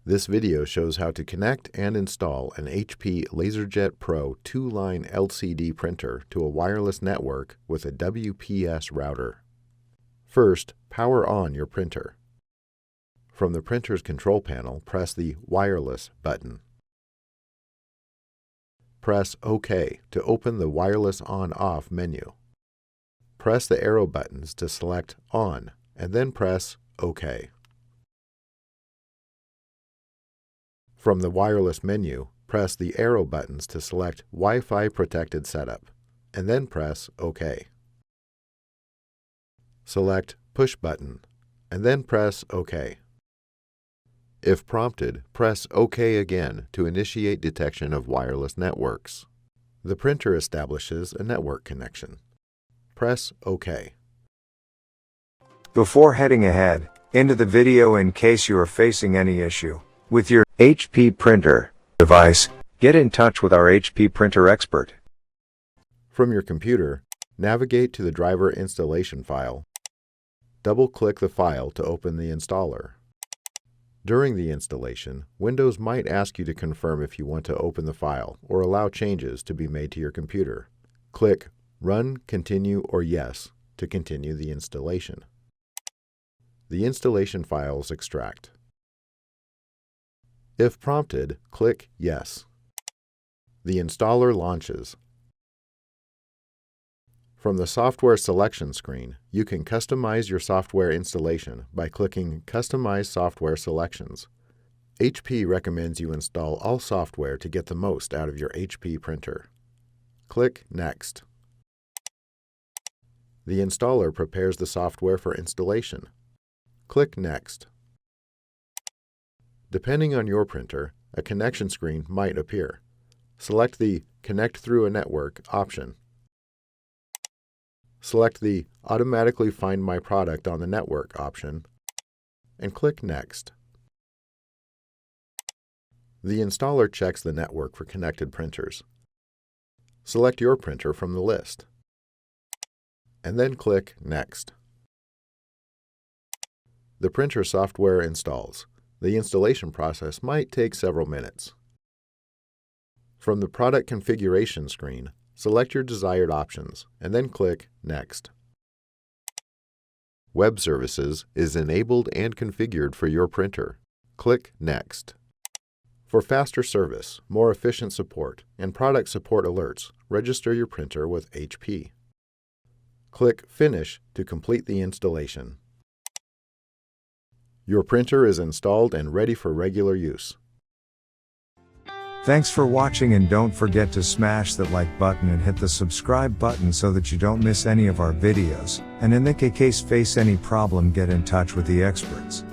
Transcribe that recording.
This video shows how to connect and install an HP LaserJet Pro 2-line LCD printer to a wireless network with a WPS router. First, power on your printer. From the printer's control panel, press the Wireless button. Press OK to open the Wireless On/Off menu. Press the arrow buttons to select On, and then press OK. From the wireless menu, press the arrow buttons to select Wi-Fi protected setup, and then press OK. Select Push button, and then press OK. If prompted, press OK again to initiate detection of wireless networks. The printer establishes a network connection. Press OK. Before heading ahead into the video, in case you are facing any issue with your HP printer device, get in touch with our HP printer expert. From your computer, navigate to the driver installation file. Double-click the file to open the installer. During the installation, Windows might ask you to confirm if you want to open the file or allow changes to be made to your computer. Click Run, Continue, or Yes to continue the installation. The installation files extract. If prompted, click Yes. The installer launches. From the software selection screen, you can customize your software installation by clicking Customize Software Selections. HP recommends you install all software to get the most out of your HP printer. Click Next. The installer prepares the software for installation. Click Next. Depending on your printer, a connection screen might appear. Select the Connect Through a Network option. Select the Automatically Find My Product on the Network option, and click Next. The installer checks the network for connected printers. Select your printer from the list, and then click Next. The printer software installs. The installation process might take several minutes. From the Product Configuration screen, select your desired options, and then click Next. Web Services is enabled and configured for your printer. Click Next. For faster service, more efficient support, and product support alerts, register your printer with HP. Click Finish to complete the installation. Your printer is installed and ready for regular use. Thanks for watching, and don't forget to smash that like button and hit the subscribe button so that you don't miss any of our videos. And in the case face any problem, get in touch with the experts.